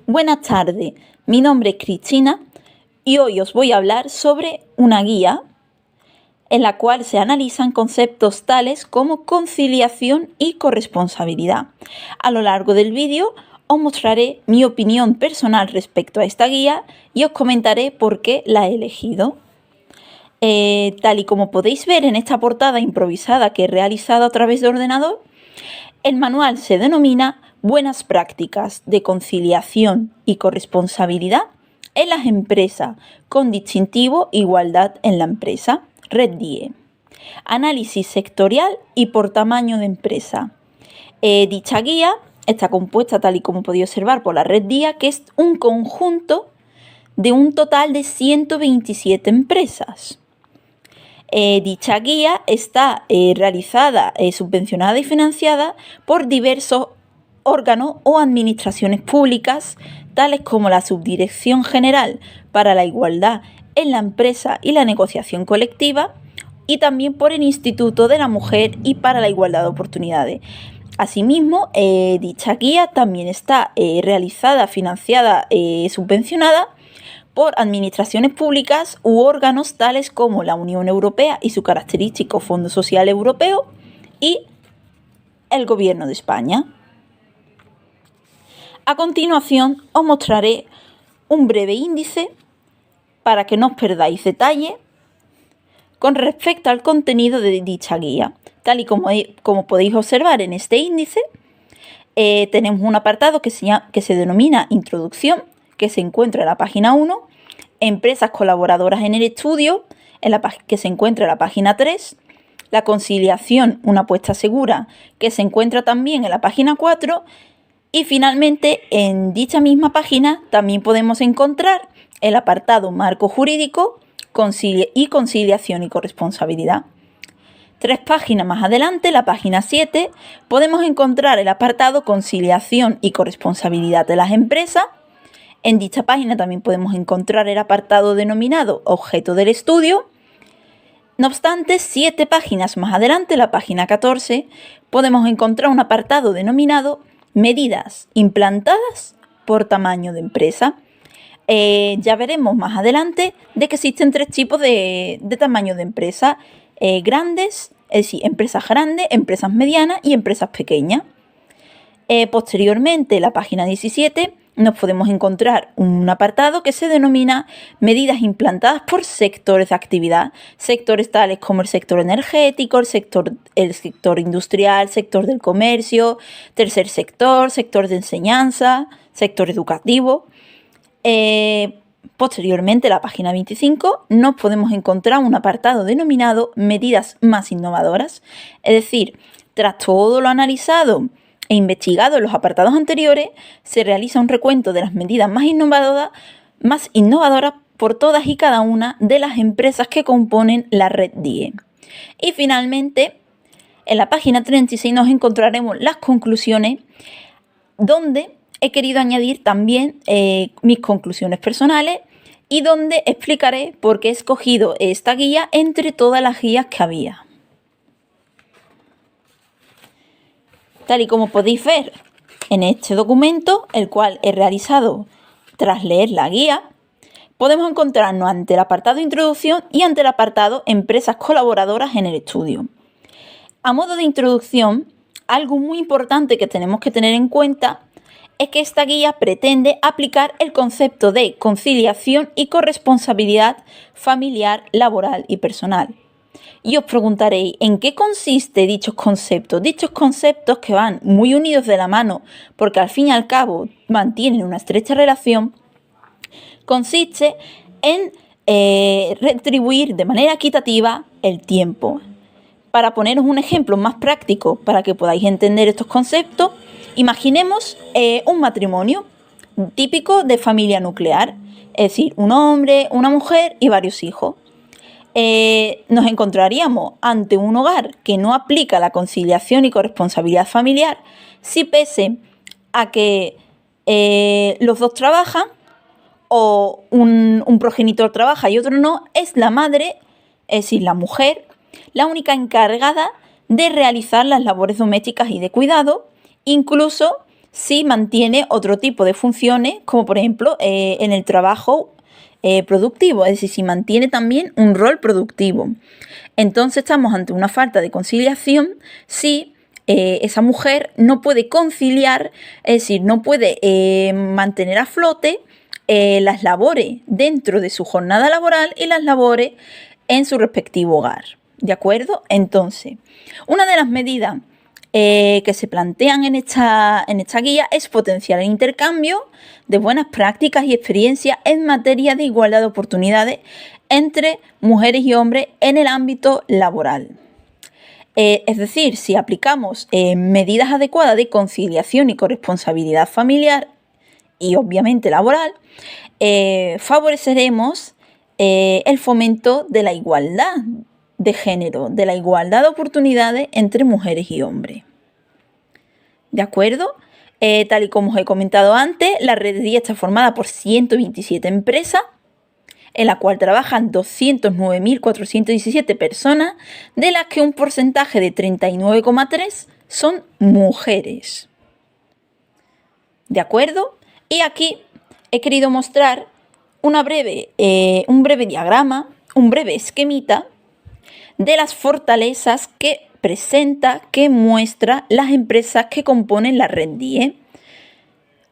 Buenas tardes, mi nombre es Cristina y hoy os voy a hablar sobre una guía en la cual se analizan conceptos tales como conciliación y corresponsabilidad. A lo largo del vídeo os mostraré mi opinión personal respecto a esta guía y os comentaré por qué la he elegido. Tal y como podéis ver en esta portada improvisada que he realizado a través de ordenador, el manual se denomina Buenas prácticas de conciliación y corresponsabilidad en las empresas con distintivo Igualdad en la empresa, Red DIE. Análisis sectorial y por tamaño de empresa. Dicha guía está compuesta, tal y como podéis observar, por la Red DIE, que es un conjunto de un total de 127 empresas. Dicha guía está realizada, subvencionada y financiada por diversos órganos o administraciones públicas, tales como la Subdirección General para la Igualdad en la Empresa y la Negociación Colectiva, y también por el Instituto de la Mujer y para la Igualdad de Oportunidades. Asimismo, dicha guía también está realizada, financiada, subvencionada por administraciones públicas u órganos tales como la Unión Europea y su característico Fondo Social Europeo y el Gobierno de España. A continuación os mostraré un breve índice para que no os perdáis detalle con respecto al contenido de dicha guía. Tal y como podéis observar en este índice, tenemos un apartado que se denomina Introducción, que se encuentra en la página 1, empresas colaboradoras en el estudio, que se encuentra en la página 3, la conciliación, una apuesta segura, que se encuentra también en la página 4, y finalmente en dicha misma página también podemos encontrar el apartado Marco Jurídico y Conciliación y Corresponsabilidad. 3 páginas más adelante, la página 7, podemos encontrar el apartado Conciliación y Corresponsabilidad de las empresas. En dicha página también podemos encontrar el apartado denominado Objeto del estudio. No obstante, 7 páginas más adelante, la página 14, podemos encontrar un apartado denominado Medidas implantadas por tamaño de empresa. Ya veremos más adelante de que existen 3 tipos de tamaño de empresa. Grandes, es decir, empresas grandes, empresas medianas y empresas pequeñas. Posteriormente, en la página 17, nos podemos encontrar un apartado que se denomina Medidas implantadas por sectores de actividad. Sectores tales como el sector energético, el sector industrial, sector del comercio, tercer sector de enseñanza, sector educativo. Posteriormente, en la página 25, nos podemos encontrar un apartado denominado Medidas más innovadoras. Es decir, tras todo lo analizado e investigado en los apartados anteriores, se realiza un recuento de las medidas más innovadoras por todas y cada una de las empresas que componen la Red DIE. Y finalmente, en la página 36 nos encontraremos las conclusiones, donde he querido añadir también mis conclusiones personales y donde explicaré por qué he escogido esta guía entre todas las guías que había. Tal y como podéis ver en este documento, el cual he realizado tras leer la guía, podemos encontrarnos ante el apartado Introducción y ante el apartado Empresas colaboradoras en el estudio. A modo de introducción, algo muy importante que tenemos que tener en cuenta es que esta guía pretende aplicar el concepto de conciliación y corresponsabilidad familiar, laboral y personal. Y os preguntaréis, ¿en qué consiste dichos conceptos? Dichos conceptos, que van muy unidos de la mano porque al fin y al cabo mantienen una estrecha relación, consiste en retribuir de manera equitativa el tiempo. Para poneros un ejemplo más práctico para que podáis entender estos conceptos, imaginemos un matrimonio típico de familia nuclear, es decir, un hombre, una mujer y varios hijos. Nos encontraríamos ante un hogar que no aplica la conciliación y corresponsabilidad familiar si pese a que los dos trabajan o un progenitor trabaja y otro no, es la madre, es decir, la mujer, la única encargada de realizar las labores domésticas y de cuidado, incluso si mantiene otro tipo de funciones, como por ejemplo en el trabajo productivo, es decir, si mantiene también un rol productivo. Entonces estamos ante una falta de conciliación si esa mujer no puede conciliar, es decir, no puede mantener a flote las labores dentro de su jornada laboral y las labores en su respectivo hogar. ¿De acuerdo? Entonces, una de las medidas que se plantean en esta guía es potenciar el intercambio de buenas prácticas y experiencias en materia de igualdad de oportunidades entre mujeres y hombres en el ámbito laboral. Es decir, si aplicamos medidas adecuadas de conciliación y corresponsabilidad familiar y obviamente laboral, favoreceremos el fomento de la igualdad de género, de la igualdad de oportunidades entre mujeres y hombres. ¿De acuerdo? Tal y como os he comentado antes, la red de día está formada por 127 empresas, en la cual trabajan 209.417 personas, de las que un porcentaje de 39,3 son mujeres. ¿De acuerdo? Y aquí he querido mostrar un breve diagrama, un breve esquemita de las fortalezas que presenta, que muestra las empresas que componen la red DIE.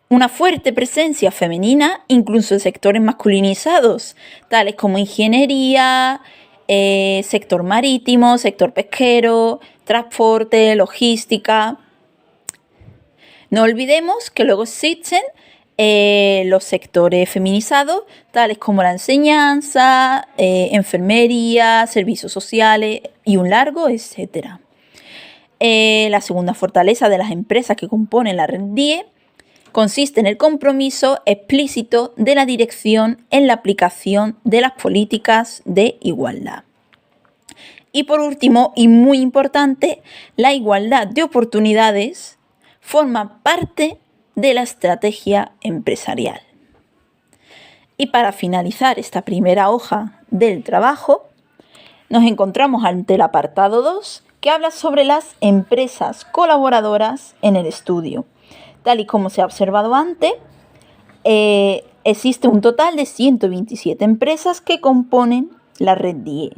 Una fuerte presencia femenina, incluso en sectores masculinizados, tales como ingeniería, sector marítimo, sector pesquero, transporte, logística. No olvidemos que luego existen los sectores feminizados, tales como la enseñanza, enfermería, servicios sociales y un largo, etcétera. La segunda fortaleza de las empresas que componen la red DIE consiste en el compromiso explícito de la dirección en la aplicación de las políticas de igualdad. Y por último, y muy importante, la igualdad de oportunidades forma parte de la estrategia empresarial. Y para finalizar esta primera hoja del trabajo, nos encontramos ante el apartado 2, que habla sobre las empresas colaboradoras en el estudio. Tal y como se ha observado antes, existe un total de 127 empresas que componen la red DIE.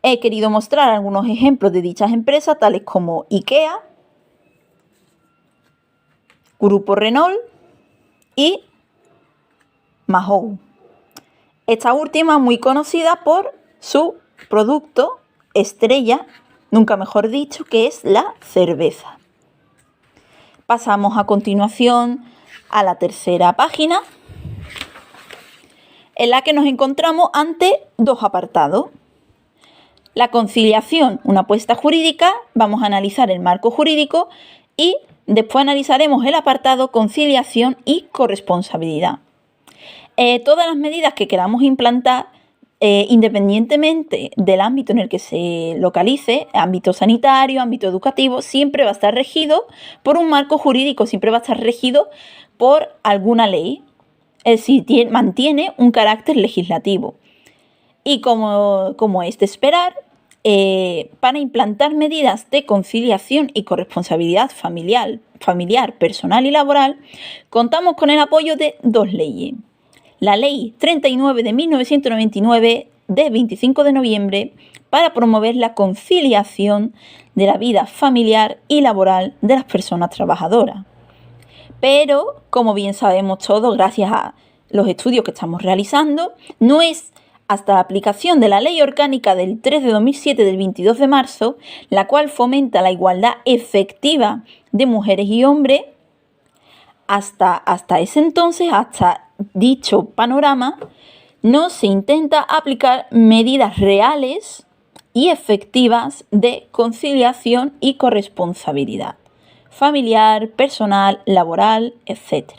He querido mostrar algunos ejemplos de dichas empresas, tales como IKEA, Grupo Renault y Mahou. Esta última muy conocida por su producto estrella, nunca mejor dicho, que es la cerveza. Pasamos a continuación a la tercera página, en la que nos encontramos ante dos apartados. La conciliación, una apuesta jurídica, vamos a analizar el marco jurídico y después analizaremos el apartado conciliación y corresponsabilidad. Todas las medidas que queramos implantar, independientemente del ámbito en el que se localice, ámbito sanitario, ámbito educativo, siempre va a estar regido por un marco jurídico, siempre va a estar regido por alguna ley, es decir, mantiene un carácter legislativo. Y como es de esperar, para implantar medidas de conciliación y corresponsabilidad familiar, personal y laboral, contamos con el apoyo de dos leyes. La Ley 39 de 1999, de 25 de noviembre, para promover la conciliación de la vida familiar y laboral de las personas trabajadoras. Pero, como bien sabemos todos, gracias a los estudios que estamos realizando, no es hasta la aplicación de la Ley Orgánica del 3 de 2007 del 22 de marzo, la cual fomenta la igualdad efectiva de mujeres y hombres, hasta ese entonces, hasta dicho panorama, no se intenta aplicar medidas reales y efectivas de conciliación y corresponsabilidad familiar, personal, laboral, etc.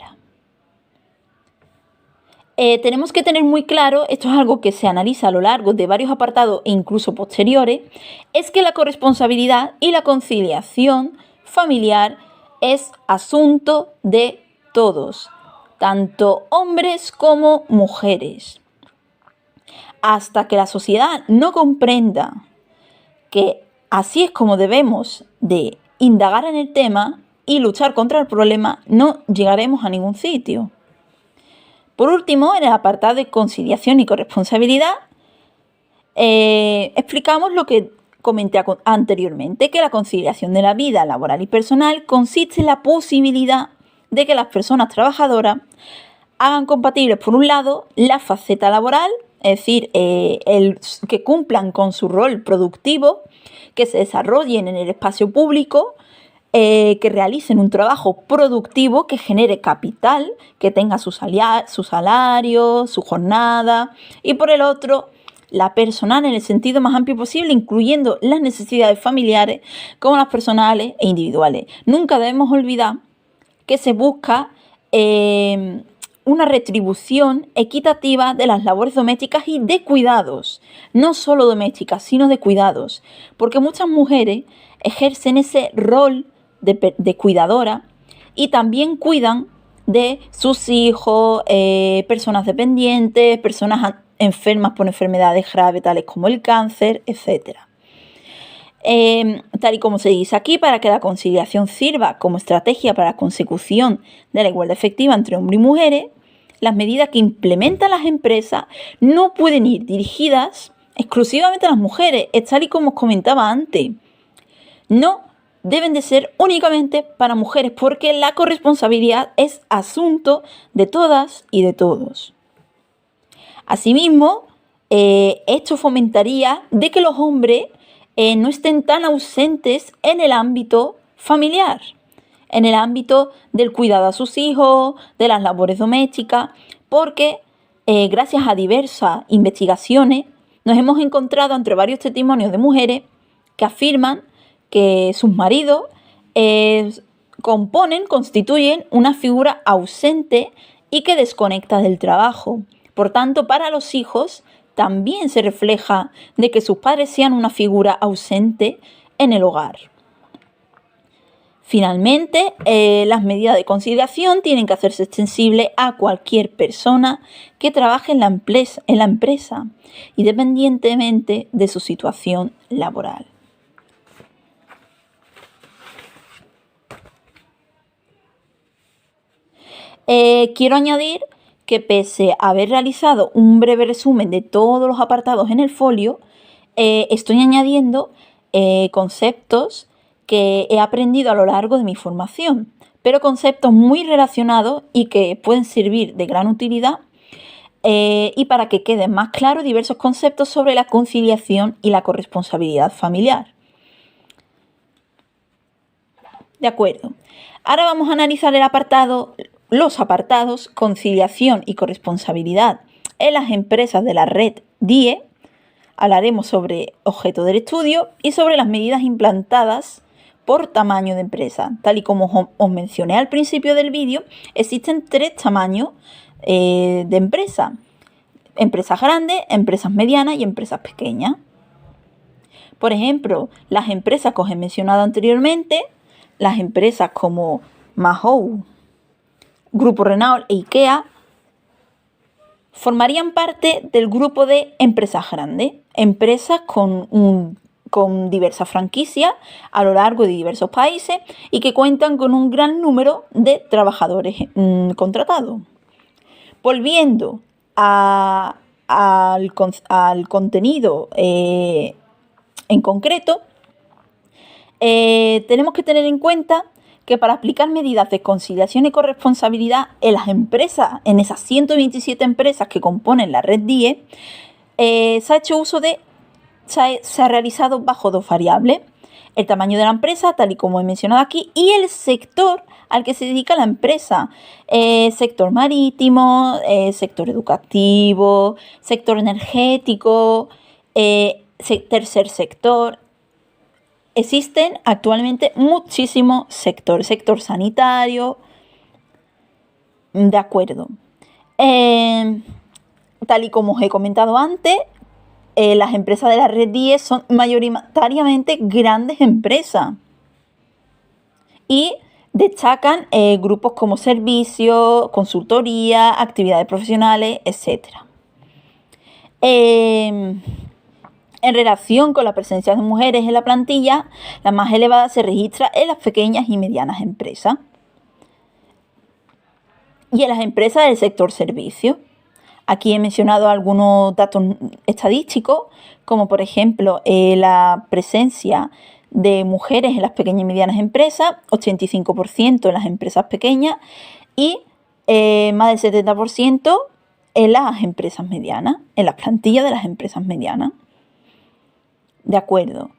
Tenemos que tener muy claro, esto es algo que se analiza a lo largo de varios apartados e incluso posteriores, es que la corresponsabilidad y la conciliación familiar es asunto de todos, tanto hombres como mujeres. Hasta que la sociedad no comprenda que así es como debemos de indagar en el tema, y luchar contra el problema, no llegaremos a ningún sitio. Por último, en el apartado de conciliación y corresponsabilidad, explicamos lo que comenté anteriormente, que la conciliación de la vida laboral y personal consiste en la posibilidad de que las personas trabajadoras hagan compatibles, por un lado, la faceta laboral, es decir, que cumplan con su rol productivo, que se desarrollen en el espacio público, que realicen un trabajo productivo que genere capital, que tenga su salario, su jornada, y por el otro, la personal en el sentido más amplio posible, incluyendo las necesidades familiares como las personales e individuales. Nunca debemos olvidar que se busca una retribución equitativa de las labores domésticas y de cuidados, no solo domésticas, sino de cuidados, porque muchas mujeres ejercen ese rol de cuidadora y también cuidan de sus hijos, personas dependientes, personas enfermas por enfermedades graves tales como el cáncer, etc. Tal y como se dice aquí, para que la conciliación sirva como estrategia para la consecución de la igualdad efectiva entre hombres y mujeres, las medidas que implementan las empresas no pueden ir dirigidas exclusivamente a las mujeres, es tal y como os comentaba antes. No deben de ser únicamente para mujeres, porque la corresponsabilidad es asunto de todas y de todos. Asimismo, esto fomentaría de que los hombres no estén tan ausentes en el ámbito familiar, en el ámbito del cuidado a sus hijos, de las labores domésticas, porque gracias a diversas investigaciones nos hemos encontrado entre varios testimonios de mujeres que afirman que sus maridos constituyen una figura ausente y que desconecta del trabajo. Por tanto, para los hijos también se refleja de que sus padres sean una figura ausente en el hogar. Finalmente, las medidas de conciliación tienen que hacerse extensibles a cualquier persona que trabaje en la empresa, independientemente de su situación laboral. Quiero añadir que pese a haber realizado un breve resumen de todos los apartados en el folio, estoy añadiendo conceptos que he aprendido a lo largo de mi formación, pero conceptos muy relacionados y que pueden servir de gran utilidad y para que queden más claros diversos conceptos sobre la conciliación y la corresponsabilidad familiar. De acuerdo. Ahora vamos a analizar los apartados conciliación y corresponsabilidad en las empresas de la red DIE. Hablaremos sobre objeto del estudio y sobre las medidas implantadas por tamaño de empresa. Tal y como os mencioné al principio del vídeo, existen 3 tamaños de empresa: empresas grandes, empresas medianas y empresas pequeñas. Por ejemplo, las empresas que os he mencionado anteriormente, las empresas como Mahou, Grupo Renault e IKEA, formarían parte del grupo de empresas grandes, empresas con diversas franquicias a lo largo de diversos países y que cuentan con un gran número de trabajadores contratados. Volviendo al contenido en concreto, tenemos que tener en cuenta que para aplicar medidas de conciliación y corresponsabilidad en las empresas, en esas 127 empresas que componen la red DIE, se ha realizado bajo 2 variables: el tamaño de la empresa, tal y como he mencionado aquí, y el sector al que se dedica la empresa: sector marítimo, sector educativo, sector energético, tercer sector. Existen actualmente muchísimos sectores, sector sanitario. De acuerdo. Tal y como os he comentado antes, las empresas de la red DIE son mayoritariamente grandes empresas y destacan grupos como servicios, consultoría, actividades profesionales, etc. En relación con la presencia de mujeres en la plantilla, la más elevada se registra en las pequeñas y medianas empresas y en las empresas del sector servicios. Aquí he mencionado algunos datos estadísticos, como por ejemplo la presencia de mujeres en las pequeñas y medianas empresas, 85% en las empresas pequeñas y más del 70% en las empresas medianas, en las plantillas de las empresas medianas. De acuerdo.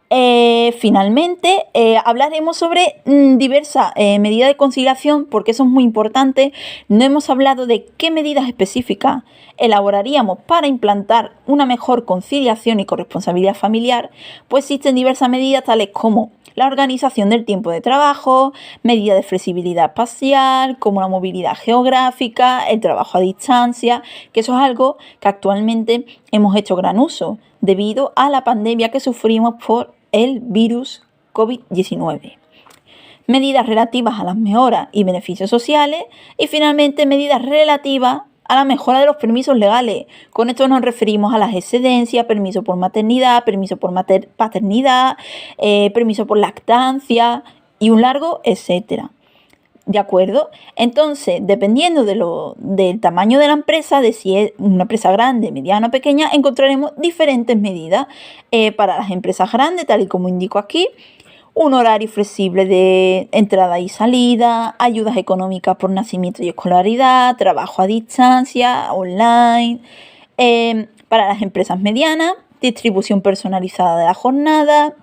Finalmente, hablaremos sobre diversas medidas de conciliación, porque eso es muy importante. No hemos hablado de qué medidas específicas elaboraríamos para implantar una mejor conciliación y corresponsabilidad familiar, pues existen diversas medidas tales como la organización del tiempo de trabajo, medidas de flexibilidad espacial, como la movilidad geográfica, el trabajo a distancia, que eso es algo que actualmente hemos hecho gran uso debido a la pandemia que sufrimos por el virus COVID-19. Medidas relativas a las mejoras y beneficios sociales y finalmente medidas relativas a la mejora de los permisos legales. Con esto nos referimos a las excedencias, permiso por maternidad, permiso por paternidad, permiso por lactancia y un largo etcétera. ¿De acuerdo? Entonces, dependiendo del tamaño de la empresa, de si es una empresa grande, mediana o pequeña, encontraremos diferentes medidas. Para las empresas grandes, tal y como indico aquí, un horario flexible de entrada y salida, ayudas económicas por nacimiento y escolaridad, trabajo a distancia, online. Para las empresas medianas, distribución personalizada de la jornada,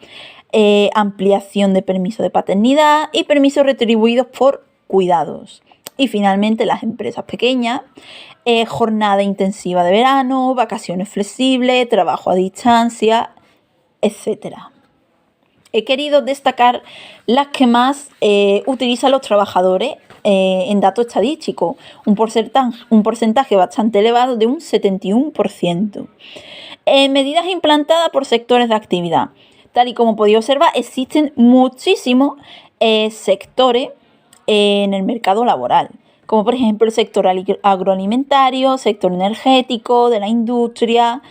ampliación de permiso de paternidad y permisos retribuidos por cuidados. Y finalmente las empresas pequeñas, jornada intensiva de verano, vacaciones flexibles, trabajo a distancia, etc. He querido destacar las que más utilizan los trabajadores en datos estadísticos, un porcentaje bastante elevado de un 71%. Medidas implantadas por sectores de actividad. Tal y como podéis observar, existen muchísimos sectores en el mercado laboral, como por ejemplo el sector agroalimentario, sector energético, de la industria,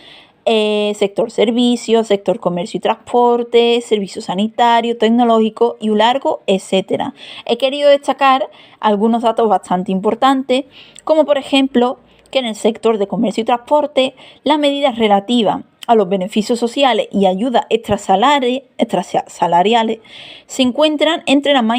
sector servicios, sector comercio y transporte, servicios sanitarios, tecnológicos y un largo, etcétera. He querido destacar algunos datos bastante importantes, como por ejemplo que en el sector de comercio y transporte las medidas relativas a los beneficios sociales y ayudas extrasalariales se encuentran entre las más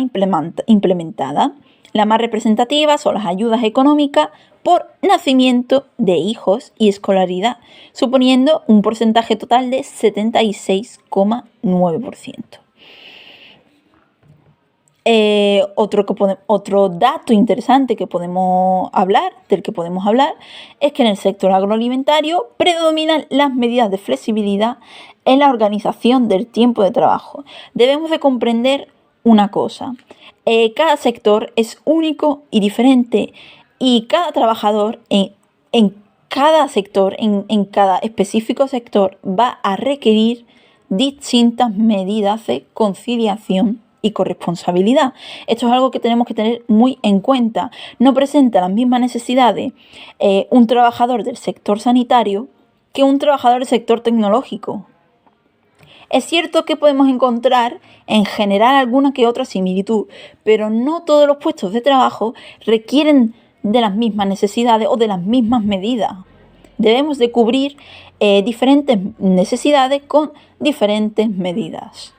implementadas. Las más representativas son las ayudas económicas por nacimiento de hijos y escolaridad, suponiendo un porcentaje total de 76,9%. Otro dato interesante del que podemos hablar es que en el sector agroalimentario predominan las medidas de flexibilidad en la organización del tiempo de trabajo. Debemos de comprender una cosa, cada sector es único y diferente y cada trabajador en cada sector, en cada específico sector, va a requerir distintas medidas de conciliación y corresponsabilidad. Esto es algo que tenemos que tener muy en cuenta. No presenta las mismas necesidades un trabajador del sector sanitario que un trabajador del sector tecnológico. Es cierto que podemos encontrar en general alguna que otra similitud, pero no todos los puestos de trabajo requieren de las mismas necesidades o de las mismas medidas. Debemos de cubrir diferentes necesidades con diferentes medidas.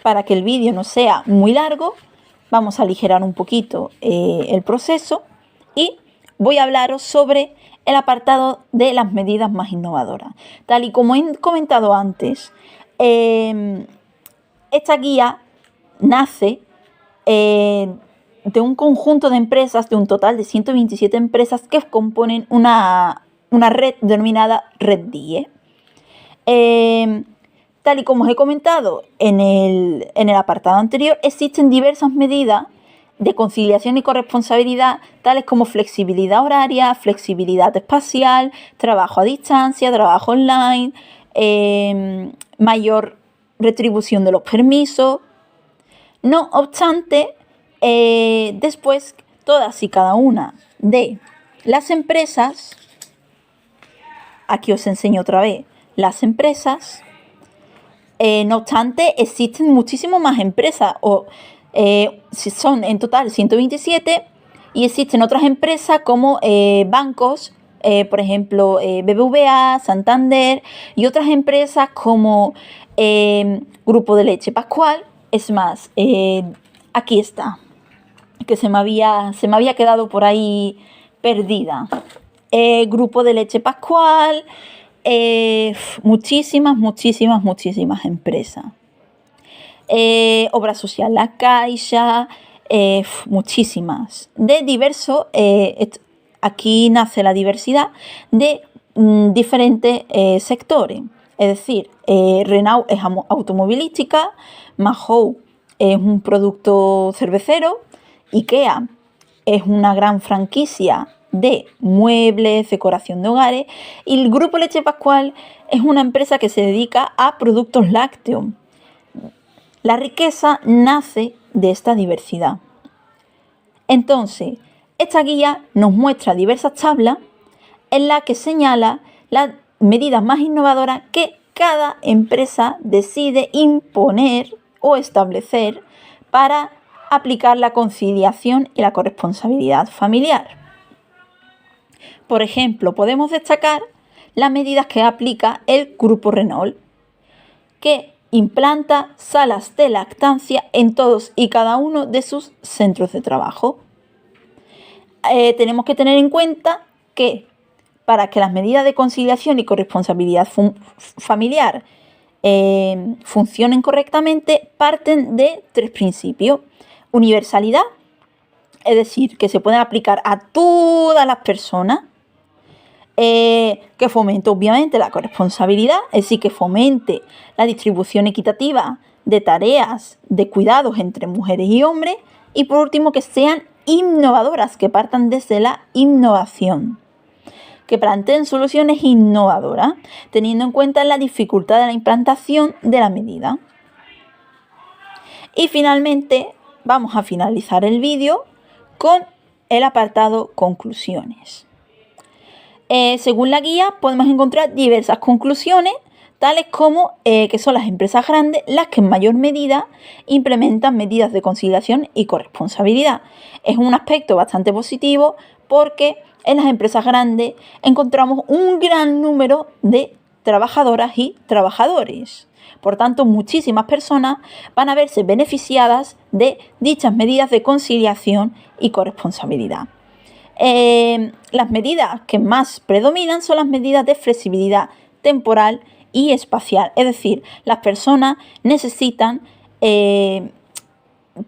Para que el vídeo no sea muy largo, vamos a aligerar un poquito el proceso y voy a hablaros sobre el apartado de las medidas más innovadoras. Tal y como he comentado antes, esta guía nace de un conjunto de empresas, de un total de 127 empresas que componen una red denominada Red DIE. Tal y como os he comentado en el apartado anterior, existen diversas medidas de conciliación y corresponsabilidad, tales como flexibilidad horaria, flexibilidad espacial, trabajo a distancia, trabajo online, mayor retribución de los permisos. No obstante, después todas y cada una de las empresas aquí os enseño otra vez las empresas. No obstante, existen muchísimas más empresas, son en total 127, y existen otras empresas como bancos, por ejemplo, BBVA, Santander, y otras empresas como Grupo de Leche Pascual. Es más, aquí está, que se me había quedado por ahí perdida. Grupo de Leche Pascual, muchísimas empresas. Obra Social La Caixa, muchísimas. De diversos, aquí nace la diversidad de diferentes sectores. Es decir, Renault es automovilística, Mahou es un producto cervecero, IKEA es una gran franquicia de muebles, decoración de hogares, y el Grupo Leche Pascual es una empresa que se dedica a productos lácteos. La riqueza nace de esta diversidad. Entonces, esta guía nos muestra diversas tablas en las que señala las medidas más innovadoras que cada empresa decide imponer o establecer para aplicar la conciliación y la corresponsabilidad familiar. Por ejemplo, podemos destacar las medidas que aplica el Grupo Renault, que implanta salas de lactancia en todos y cada uno de sus centros de trabajo. Tenemos que tener en cuenta que para que las medidas de conciliación y corresponsabilidad familiar funcionen correctamente, parten de 3 principios. Universalidad, es decir, que se pueden aplicar a todas las personas, que fomente obviamente la corresponsabilidad, es decir, que fomente la distribución equitativa de tareas de cuidados entre mujeres y hombres, y por último que sean innovadoras, que partan desde la innovación, que planteen soluciones innovadoras, teniendo en cuenta la dificultad de la implantación de la medida. Y finalmente vamos a finalizar el vídeo con el apartado conclusiones. Según la guía podemos encontrar diversas conclusiones, tales como que son las empresas grandes las que en mayor medida implementan medidas de conciliación y corresponsabilidad. Es un aspecto bastante positivo porque en las empresas grandes encontramos un gran número de trabajadoras y trabajadores. Por tanto, muchísimas personas van a verse beneficiadas de dichas medidas de conciliación y corresponsabilidad. Las medidas que más predominan son las medidas de flexibilidad temporal y espacial. Es decir, las personas necesitan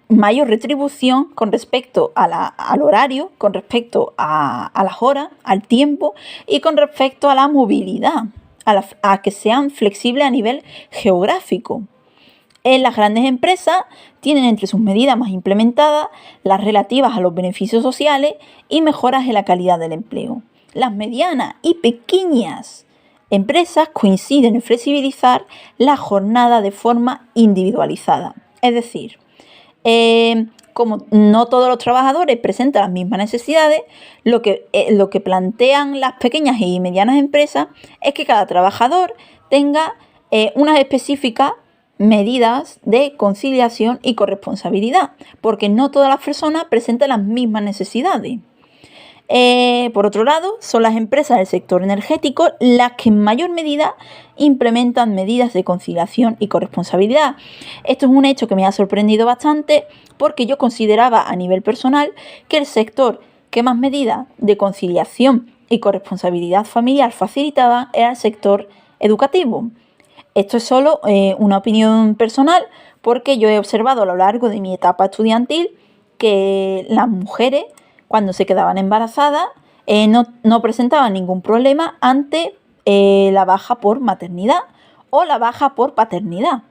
mayor retribución con respecto al horario, con respecto a las horas, al tiempo y con respecto a la movilidad, a que sean flexibles a nivel geográfico. Las grandes empresas tienen entre sus medidas más implementadas las relativas a los beneficios sociales y mejoras en la calidad del empleo. Las medianas y pequeñas empresas coinciden en flexibilizar la jornada de forma individualizada. Es decir, como no todos los trabajadores presentan las mismas necesidades, lo que plantean las pequeñas y medianas empresas es que cada trabajador tenga unas específicas medidas de conciliación y corresponsabilidad, porque no todas las personas presentan las mismas necesidades. Por otro lado, son las empresas del sector energético las que en mayor medida implementan medidas de conciliación y corresponsabilidad. Esto es un hecho que me ha sorprendido bastante porque yo consideraba a nivel personal que el sector que más medidas de conciliación y corresponsabilidad familiar facilitaba era el sector educativo. Esto es solo una opinión personal porque yo he observado a lo largo de mi etapa estudiantil que las mujeres, cuando se quedaban embarazadas, no presentaban ningún problema ante la baja por maternidad o la baja por paternidad.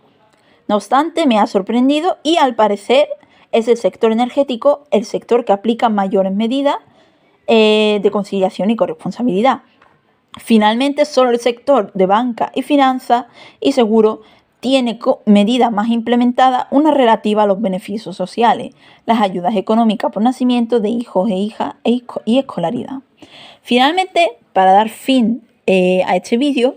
No obstante, me ha sorprendido y al parecer es el sector energético el sector que aplica mayores medidas de conciliación y corresponsabilidad. Finalmente, solo el sector de banca y finanzas y seguro tiene medidas más implementadas, una relativa a los beneficios sociales, las ayudas económicas por nacimiento de hijos e hijas y escolaridad. Finalmente, para dar fin a este vídeo,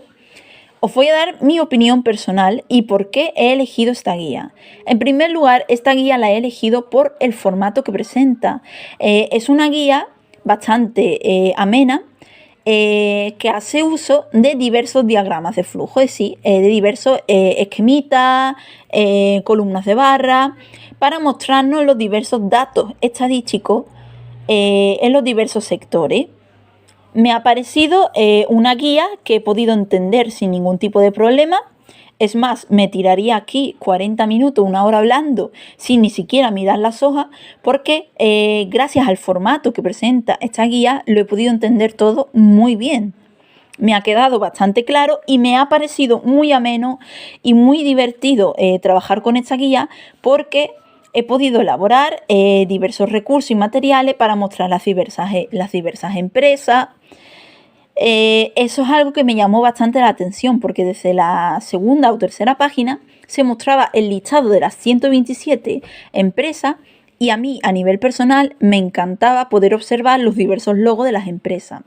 os voy a dar mi opinión personal y por qué he elegido esta guía. En primer lugar, esta guía la he elegido por el formato que presenta. Es una guía bastante amena, que hace uso de diversos diagramas de flujo, es decir, de diversos esquemitas, columnas de barra, para mostrarnos los diversos datos estadísticos en los diversos sectores. Me ha parecido una guía que he podido entender sin ningún tipo de problema. Es más, me tiraría aquí 40 minutos, una hora hablando, sin ni siquiera mirar las hojas, porque gracias al formato que presenta esta guía, lo he podido entender todo muy bien. Me ha quedado bastante claro y me ha parecido muy ameno y muy divertido trabajar con esta guía, porque he podido elaborar diversos recursos y materiales para mostrar las diversas empresas. Eso es algo que me llamó bastante la atención, porque desde la segunda o tercera página se mostraba el listado de las 127 empresas y a mí, a nivel personal, me encantaba poder observar los diversos logos de las empresas.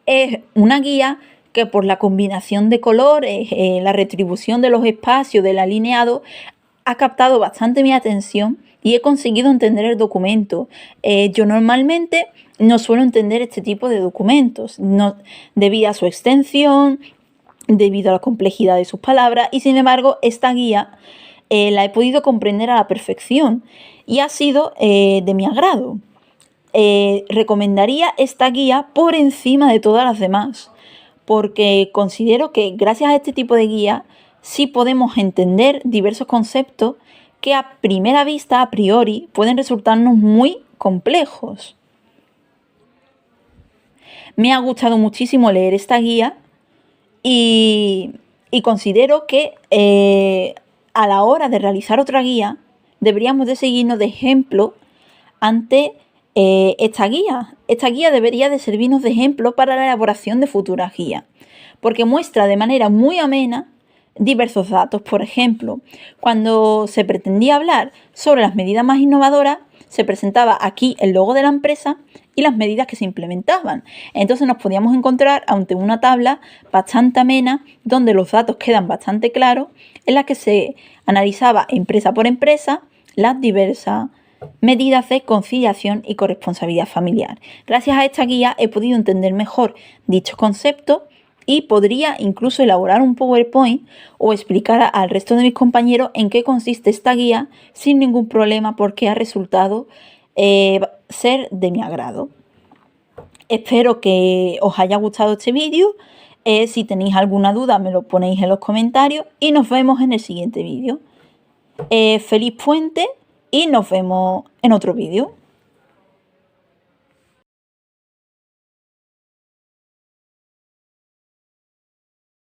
Es una guía que, por la combinación de colores, la retribución de los espacios, del alineado, ha captado bastante mi atención y he conseguido entender el documento. Yo normalmente no suelo entender este tipo de documentos, debido a su extensión, debido a la complejidad de sus palabras, y sin embargo esta guía la he podido comprender a la perfección y ha sido de mi agrado. Recomendaría esta guía por encima de todas las demás, porque considero que gracias a este tipo de guía sí podemos entender diversos conceptos que a primera vista, a priori, pueden resultarnos muy complejos. Me ha gustado muchísimo leer esta guía y considero que a la hora de realizar otra guía deberíamos de seguirnos de ejemplo ante esta guía. Esta guía debería de servirnos de ejemplo para la elaboración de futuras guías, porque muestra de manera muy amena diversos datos. Por ejemplo, cuando se pretendía hablar sobre las medidas más innovadoras, se presentaba aquí el logo de la empresa y las medidas que se implementaban. Entonces nos podíamos encontrar ante una tabla bastante amena, donde los datos quedan bastante claros, en la que se analizaba empresa por empresa las diversas medidas de conciliación y corresponsabilidad familiar. Gracias a esta guía he podido entender mejor dichos conceptos y podría incluso elaborar un PowerPoint o explicar al resto de mis compañeros en qué consiste esta guía sin ningún problema, porque ha resultado ser de mi agrado. Espero que os haya gustado este vídeo. Si tenéis alguna duda me lo ponéis en los comentarios y nos vemos en el siguiente vídeo. Feliz puente y nos vemos en otro vídeo.